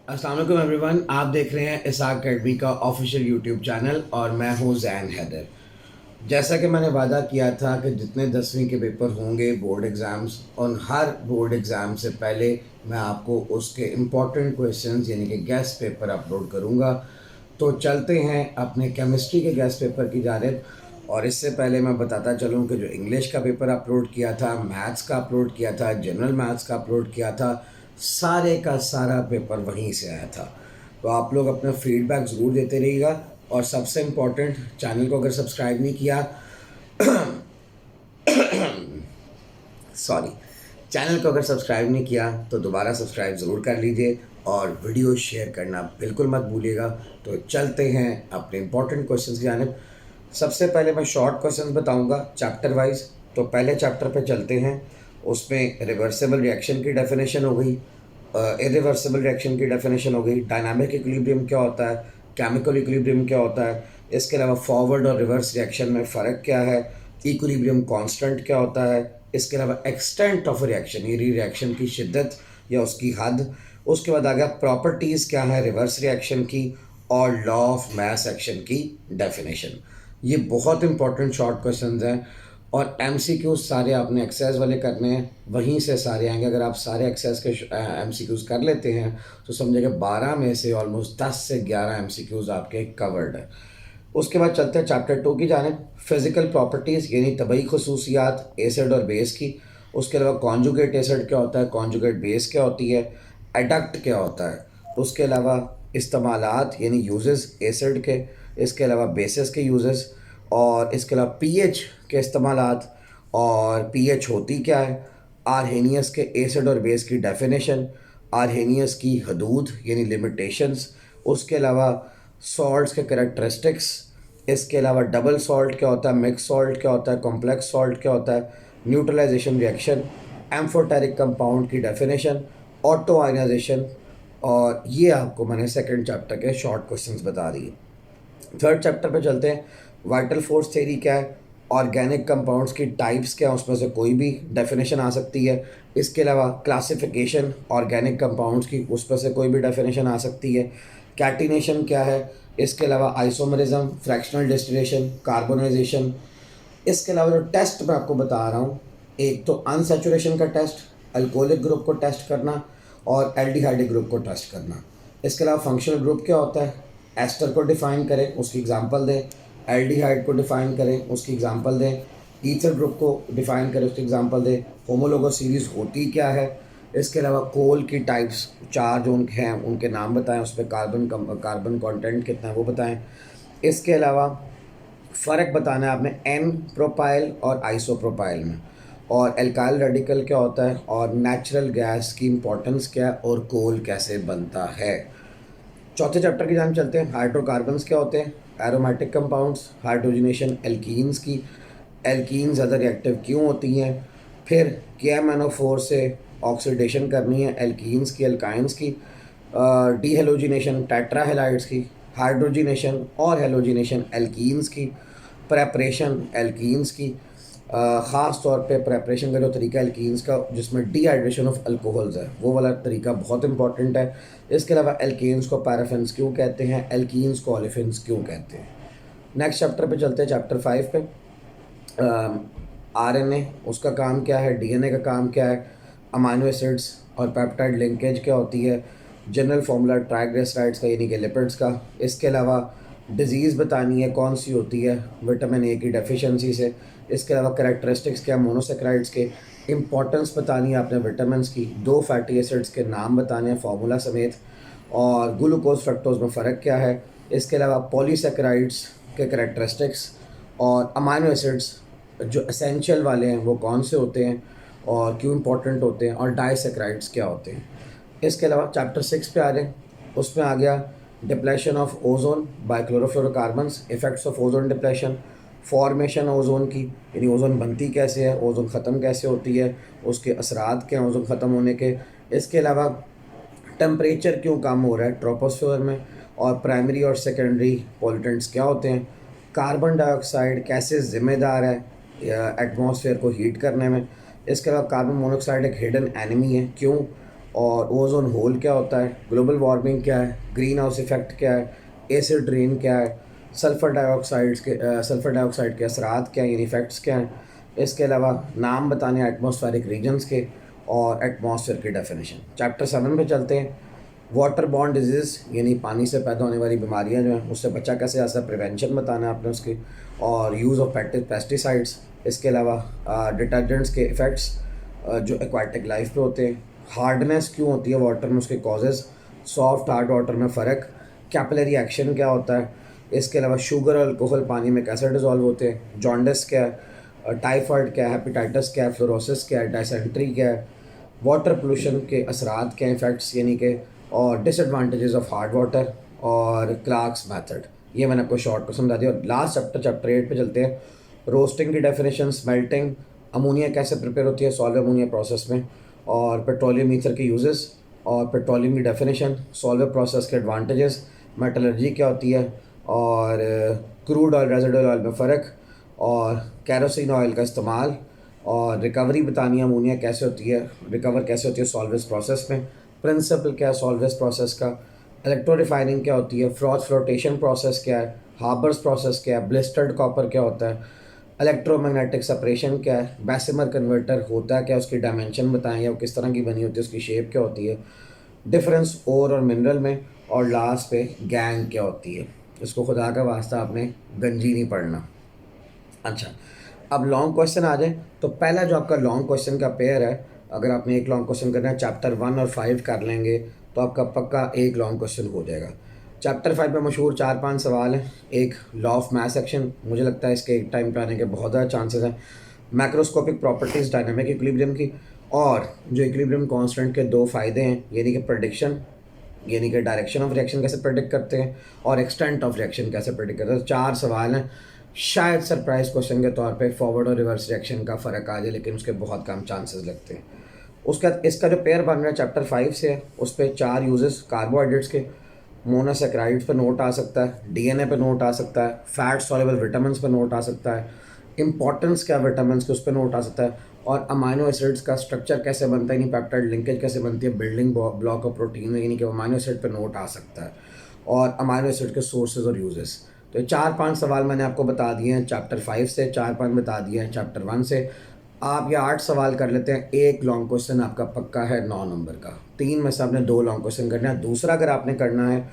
अस्सलाम वालेकुम एवरीवन, आप देख रहे हैं इसाक अकेडमी का ऑफिशियल यूट्यूब चैनल और मैं हूं जैन हैदर। जैसा कि मैंने वादा किया था कि जितने 10वीं के पेपर होंगे बोर्ड एग्ज़ाम्स, और हर बोर्ड एग्ज़ाम से पहले मैं आपको उसके इम्पॉर्टेंट क्वेश्चंस यानी कि गेस्ट पेपर अपलोड करूंगा। तो चलते हैं अपने केमिस्ट्री के गेस्ट पेपर की जानिब। और इससे पहले मैं बताता चलूँ कि जो इंग्लिश का पेपर अपलोड किया था, मैथ्स का अपलोड किया था, जनरल मैथ्स का अपलोड किया था, सारे का सारा पेपर वहीं से आया था। तो आप लोग अपना फीडबैक ज़रूर देते रहिएगा। और सबसे इम्पोर्टेंट, चैनल को अगर सब्सक्राइब नहीं किया सॉरी, चैनल को अगर सब्सक्राइब नहीं किया तो दोबारा सब्सक्राइब ज़रूर कर लीजिए और वीडियो शेयर करना बिल्कुल मत भूलिएगा। तो चलते हैं अपने इंपॉर्टेंट क्वेश्चंस की जानिब। सबसे पहले मैं शॉर्ट क्वेश्चंस बताऊंगा चैप्टर वाइज। तो पहले चैप्टर पे चलते हैं। उसमें रिवर्सिबल रिएक्शन की डेफिनेशन हो गई, इरिवर्सिबल रिएक्शन की डेफिनेशन हो गई, डायनामिक इक्विलिब्रियम क्या होता है, केमिकल इक्विलिब्रियम क्या होता है, इसके अलावा फॉरवर्ड और रिवर्स रिएक्शन में फ़र्क क्या है, इक्विलिब्रियम कांस्टेंट क्या होता है, इसके अलावा एक्सटेंट ऑफ रिएक्शन ये रिएक्शन की शिद्दत या उसकी हद। उसके बाद आ गया प्रॉपर्टीज़ क्या है रिवर्स रिएक्शन की, और लॉ ऑफ मास एक्शन की डेफिनेशन। ये बहुत इंपॉर्टेंट शॉर्ट क्वेश्चंस हैं और एमसीक्यूज सारे आपने एक्सरसाइज वाले करने हैं, वहीं से सारे आएंगे। अगर आप सारे एक्सरसाइज के एमसीक्यूज कर लेते हैं तो समझिए 12 में से ऑलमोस्ट 10 से 11 एमसीक्यूज आपके कवर्ड है। उसके बाद चलते हैं चैप्टर 2 की जानिब। फिजिकल प्रॉपर्टीज़ यानी तबई खसूसियात एसिड और बेस की। उसके अलावा कॉन्जुगेट एसिड क्या होता है, कॉन्जुगेट बेस क्या होती है, एडक्ट क्या होता है। उसके अलावा इस्तेमालात यानी यूजेस एसिड के, इसके अलावा बेसिस के यूजेस, और इसके अलावा पीएच के इस्तेमालात, और पीएच होती क्या है, आर्हेनियस के एसिड और बेस की डेफिनेशन, आर्हेनियस की हदूद यानी लिमिटेशंस। उसके अलावा सॉल्ट्स के करेक्टरिस्टिक्स। इसके अलावा डबल सॉल्ट क्या होता है, मिक्स सॉल्ट क्या होता है, कॉम्प्लेक्स सॉल्ट क्या होता है, न्यूट्रलाइजेशन रिएक्शन, एम्फोटेरिक कंपाउंड की डेफिनेशन, ऑटो आयनाइजेशन। और ये आपको मैंने सेकंड चैप्टर के शॉर्ट क्वेश्चंस बता दिए। थर्ड चैप्टर पे चलते हैं। वाइटल फोर्स थ्योरी क्या है, ऑर्गेनिक कंपाउंड्स की टाइप्स क्या हैं, उसमें से कोई भी डेफिनेशन आ सकती है। इसके अलावा क्लासिफिकेशन ऑर्गेनिक कंपाउंड्स की, उस पर से कोई भी डेफिनेशन आ सकती है। कैटिनेशन क्या है, इसके अलावा आइसोमरिज्म, फ्रैक्शनल डिस्टिलेशन, कार्बोनाइजेशन। इसके अलावा जो टेस्ट मैं आपको बता रहा हूँ, एक तो अनसैचुरेशन का टेस्ट, अल्कोहलिक ग्रुप को टेस्ट करना, और एल्डिहाइडिक ग्रुप को टेस्ट करना। इसके अलावा फंक्शनल ग्रुप क्या होता है, एस्टर को डिफ़ाइन करें उसकी एग्जांपल दें, एल्डिहाइड को डिफ़ाइन करें उसकी एग्जांपल दें, ईथर ग्रुप को डिफ़ाइन करें उसकी एग्जांपल दें, होमोलोगस सीरीज़ होती क्या है। इसके अलावा कोल की टाइप्स 4 जो उनके हैं उनके नाम बताएं, उस पर कार्बन कंटेंट कितना है वो बताएं। इसके अलावा फ़र्क बताना है आपने एन प्रोपाइल और आइसोप्रोपाइल में, और एल्काइल रेडिकल क्या होता है, और नेचुरल गैस की इंपॉर्टेंस क्या है, और कोल कैसे बनता है। चौथे चैप्टर की जान चलते हैं। हाइड्रोकार्बन्स क्या होते हैं, एरोमेटिक कंपाउंड्स, हाइड्रोजनेशन एल्कीन्स की, एल्कीन ज़्यादा रिएक्टिव क्यों होती हैं, फिर KMnO4 से ऑक्सीडेशन करनी है एल्कीन्स की, एल्काइंस की, डीहेलोजिनेशन टेट्राहेलाइड्स की, हाइड्रोजिनेशन और हेलोजिनेशन एल्कीन्स की, प्रेपरेशन एल्कीन्स की, ख़ास तौर पे प्रेपरेशन का जो तरीका एल्कीन्स का जिसमें डिहाइड्रेशन ऑफ अल्कोहल्स है वो वाला तरीका बहुत इंपॉर्टेंट है। इसके अलावा एल्कीन्स को पैराफिन्स क्यों कहते हैं, एल्कीन्स को ओलेफिन्स क्यों कहते हैं। नेक्स्ट चैप्टर पे चलते हैं, चैप्टर 5 पे। RNA उसका काम क्या है, DNA का काम क्या है, अमाइनो एसिड्स और पेप्टाइड लिंकेज क्या होती है, जनरल फार्मूला ट्राइग्लिसराइड्स का यानी कि लिपिड्स का। इसके अलावा डिजीज़ बतानी है कौन सी होती है विटामिन ए की डेफिशिएंसी से। इसके अलावा कैरेक्टरिस्टिक्स क्या मोनोसेक्राइड्स के, इंपॉर्टेंस बतानी है आपने विटामिन की, 2 फैटी एसिड्स के नाम बताने हैं फार्मूला समेत, और ग्लूकोज फ्रक्टोज में फ़र्क क्या है। इसके अलावा पॉलीसेक्राइड्स के कैरेक्टरिस्टिक्स, और अमाइनो एसिड्स जो एसेंशियल वाले हैं वो कौन से होते हैं और क्यों इंपॉर्टेंट होते हैं, और डाइसेक्राइड्स क्या होते हैं। इसके अलावा चैप्टर 6 पे आ जाए, उसमें आ गया depletion of ozone by chlorofluorocarbons, effects of ozone depletion, formation ozone की यानी ओजोन बनती कैसे है, ओजोन ख़त्म कैसे होती है, उसके असरात क्या हैं ओजोन ख़त्म होने के। इसके अलावा टेम्परेचर क्यों कम हो रहा है ट्रोपोस्फीयर में, और प्राइमरी और सेकेंडरी पॉल्यूटेंट्स क्या होते हैं, कार्बन डाइऑक्साइड कैसे ज़िम्मेदार है एटमॉस्फेयर को हीट करने में। इसके अलावा कार्बन मोनोऑक्साइड एक हिडन एनिमी है क्यों, और ओजोन होल क्या होता है, ग्लोबल वार्मिंग क्या है, ग्रीन हाउस इफेक्ट क्या है, एसिड रेन क्या है, सल्फ़र डाइऑक्साइड के असरात क्या हैं, यानी इफ़ेक्ट्स क्या हैं। इसके अलावा नाम बताने एटमॉस्फेरिक रीजन्स के और एटमॉस्फेयर की डेफिनेशन। चैप्टर 7 पे चलते हैं। वाटर बॉर्न डिजीज़ यानी पानी से पैदा होने वाली बीमारियां जो हैं उससे बचा कैसे जा सकता है, प्रिवेंशन बताना है आपने उसकी, और यूज़ ऑफ पेस्टिसाइड्स। इसके अलावा डिटर्जेंट्स के इफ़ेक्ट्स जो एक्वाटिक लाइफ पे होते हैं, हार्डनेस क्यों होती है वाटर में, उसके कॉजेज़, सॉफ्ट हार्ड वाटर में फ़र्क, कैपिलरी एक्शन क्या होता है। इसके अलावा शुगर और अल्कोहल पानी में कैसे डिज़ोल्व होते हैं, जॉन्डिस क्या है, टाइफाइड क्या है, हेपेटाइटिस क्या है, फ्लोरोसिस क्या है, डायसेंट्री क्या है, वाटर पोल्यूशन के असरात क्या इफ़ेक्ट्स यानी कि, और डिसएडवांटेजेस ऑफ हार्ड वाटर, और क्लार्क्स मेथड। ये मैंने आपको शॉर्ट को समझा दिया। और लास्ट चैप्टर 8 पे चलते हैं। रोस्टिंग की डेफिनेशन, स्मेल्टिंग, अमोनिया कैसे प्रिपेयर होती है सॉल्व अमोनिया प्रोसेस में, और पेट्रोलियम ईथर के यूजेस, और पेट्रोलियम की डेफिनेशन, सॉल्व प्रोसेस के एडवांटेजेस, मेटलर्जी क्या होती है, और क्रूड ऑयल रेजिडुअल ऑयल में फ़र्क, और कैरोसिन ऑयल का इस्तेमाल, और रिकवरी बतानी है अमोनिया कैसे होती है, रिकवर कैसे होती है सॉल्वेज प्रोसेस में, प्रिंसिपल क्या है सॉल्वेज प्रोसेस का, इलेक्ट्रो रिफाइनिंग क्या होती है, फ्लोटेशन प्रोसेस क्या है, हार्बर्स प्रोसेस क्या है, ब्लिस्टर्ड कॉपर क्या होता है, इलेक्ट्रोमैग्नेटिक सेपरेशन क्या है, बैसिमर कन्वर्टर होता है क्या, उसकी डायमेंशन बताएं या वो किस तरह की बनी होती है, उसकी शेप क्या होती है, डिफरेंस ओर और मिनरल में, और लास्ट पे गैंग क्या होती है। इसको खुदा का वास्ता आपने गंजी नहीं पढ़ना। अच्छा, अब लॉन्ग क्वेश्चन आ जाए तो पहला जो आपका लॉन्ग क्वेश्चन का पेयर है, अगर आपने एक लॉन्ग क्वेश्चन करना है चैप्टर 1 और 5 कर लेंगे तो आपका पक्का एक लॉन्ग क्वेश्चन हो जाएगा। चैप्टर 5 में मशहूर 4-5 सवाल हैं। एक लॉ ऑफ मास सेक्शन, मुझे लगता है इसके एक टाइम पे आने के बहुत ज़्यादा चांसेस हैं। मैक्रोस्कोपिक प्रॉपर्टीज़ डायनामिक इक्विलिब्रियम की, और जो इक्विलिब्रियम कांस्टेंट के दो फ़ायदे हैं, यानी कि प्रेडिक्शन, यानी कि डायरेक्शन ऑफ रिएक्शन कैसे प्रेडिक्ट करते हैं, और एक्सटेंट ऑफ रिएक्शन कैसे प्रेडिक्ट करते हैं। तो 4 सवाल हैं। शायद सरप्राइज क्वेश्चन के तौर पे फॉरवर्ड और रिवर्स रिएक्शन का फ़र्क आ जाए, लेकिन उसके बहुत कम चांसेस लगते हैं। उसका इसका जो पेयर बन रहा है चैप्टर 5 से है, उस पर 4 यूजेस कार्बोहाइड्रेट्स के, मोनोसेक्राइड्स पे नोट आ सकता है, डीएनए पे नोट आ सकता है, फैट सॉल्युबल विटामिन्स पे नोट आ सकता है, इंपॉर्टेंस क्या विटामिन्स के उस पर नोट आ सकता है, और अमाइनो एसिड्स का स्ट्रक्चर कैसे बनता है, यानी पेप्टाइड लिंकेज कैसे बनती है, बिल्डिंग ब्लॉक ऑफ प्रोटीन यानी कि अमाइनो एसिड पे नोट आ सकता है, और अमाइनो एसिड के सोर्सेज और यूजेस। तो 4-5 सवाल मैंने आपको बता दिए हैं चैप्टर 5 से, 4-5 बता दिए हैं चैप्टर 1 से। आप ये 8 सवाल कर लेते हैं। एक लॉन्ग क्वेश्चन आपका पक्का है 9 नंबर का। 3 में से आपने 2 लॉन्ग क्वेश्चन करना है। दूसरा अगर आपने करना है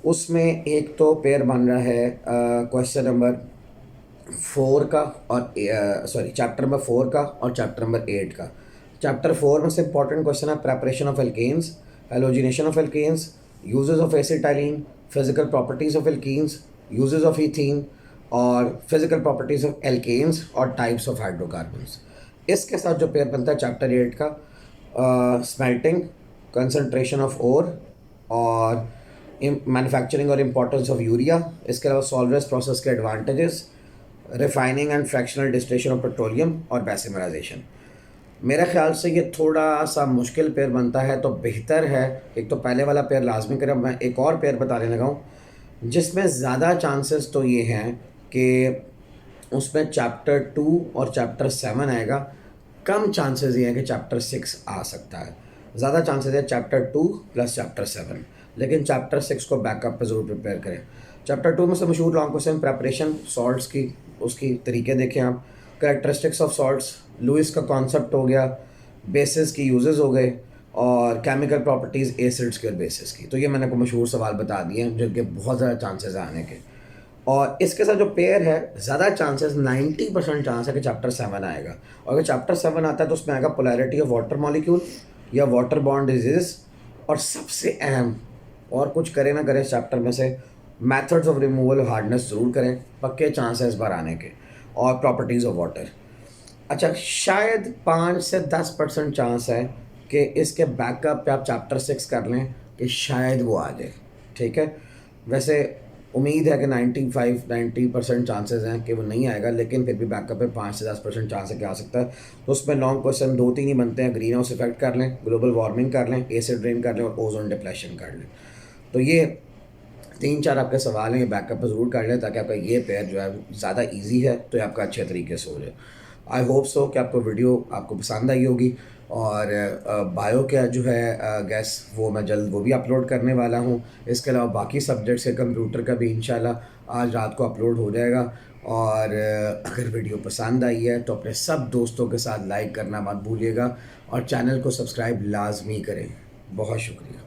उसमें एक तो पेयर बन रहा है क्वेश्चन नंबर 4 का, और चैप्टर नंबर 4 का और चैप्टर नंबर 8 का। चैप्टर 4 में से इंपॉर्टेंट क्वेश्चन है preparation of alkanes, halogenation of alkanes, uses of acetylene, physical properties of alkenes, uses of ethene, और फिजिकल प्रॉपर्टीज ऑफ एल्केन्स, और टाइप्स ऑफ हाइड्रोकार्बन्स। इसके साथ जो पेयर बनता है चैप्टर 8 का, स्मेल्टिंग, कंसनट्रेशन ऑफ ओर, और मैन्युफैक्चरिंग और इम्पोर्टेंस ऑफ यूरिया। इसके अलावा सॉल्वेज प्रोसेस के advantages, refining and fractional distillation of petroleum, और बैसिमराइजेशन। मेरे ख्याल से ये थोड़ा सा मुश्किल पेयर बनता है, तो बेहतर है एक तो पहले वाला पेयर लाजमी करें। मैं एक और पेयर बताने लगा हूँ जिसमें ज़्यादा चांसेस तो ये हैं कि उसमें चैप्टर 2 और चैप्टर 7 आएगा। कम चांसेस ये हैं कि चैप्टर 6 आ सकता है। ज़्यादा चांसेस है चैप्टर 2 प्लस चैप्टर 7, लेकिन चैप्टर 6 को बैकअप पे ज़रूर प्रिपेयर करें। चैप्टर 2 में से मशहूर लॉन्ग क्वेश्चन प्रेपरेशन, सॉल्ट्स की, उसकी तरीके देखें आप, करेक्टरिस्टिक्स ऑफ सॉल्ट्स, लुइस का कॉन्सेप्ट हो गया, बेसिस की यूजेस हो गए, और केमिकल प्रॉपर्टीज़ एसिड्स के और बेसिस की। तो ये मैंने को मशहूर सवाल बता दिए हैं जिनके बहुत ज़्यादा चांसेस हैं आने के। और इसके साथ जो पेयर है, ज़्यादा चांसेस 90% चांस है कि चैप्टर 7 आएगा। और अगर चैप्टर 7 आता है तो उसमें आएगा पोलैरिटी ऑफ वाटर मॉलिक्यूल या वाटर बॉन्ड डिजीज़, और सबसे अहम, और कुछ करें ना करें चैप्टर में से, methods of removal of hardness ज़रूर करें, पक्के चांस है इस बार आने के, और प्रॉपर्टीज़ ऑफ वाटर। अच्छा, शायद 5 से 10% चांस है कि इसके बैकअप पे आप चैप्टर 6 कर लें कि शायद वो आ जाए। ठीक है, वैसे उम्मीद है कि 95-90% चांसेस हैं कि वो नहीं आएगा, लेकिन फिर भी बैकअप पे 5 से 10% चांस है कि आ सकता है। तो उसमें लॉन्ग क्वेश्चन 2-3 ही बनते हैं। ग्रीन हाउस इफेक्ट कर लें, ग्लोबल वार्मिंग कर लें, एसिड रेन कर लें, और ओजोन डिप्लेशन कर लें। तो ये 3-4 आपके सवाल हैं, ये बैकअप पर ज़रूर कर लें ताकि आपका ये पेयर जो है ज़्यादा ईजी है तो ये आपका अच्छे तरीके से हो जाए। आई होप सो कि आपको वीडियो आपको पसंद आई होगी। और बायो का जो है गैस वो मैं जल्द वो भी अपलोड करने वाला हूँ। इसके अलावा बाकी सब्जेक्ट्स के कंप्यूटर का भी इंशाल्लाह आज रात को अपलोड हो जाएगा। और अगर वीडियो पसंद आई है तो अपने सब दोस्तों के साथ लाइक करना मत भूलिएगा और चैनल को सब्सक्राइब लाजमी करें। बहुत शुक्रिया।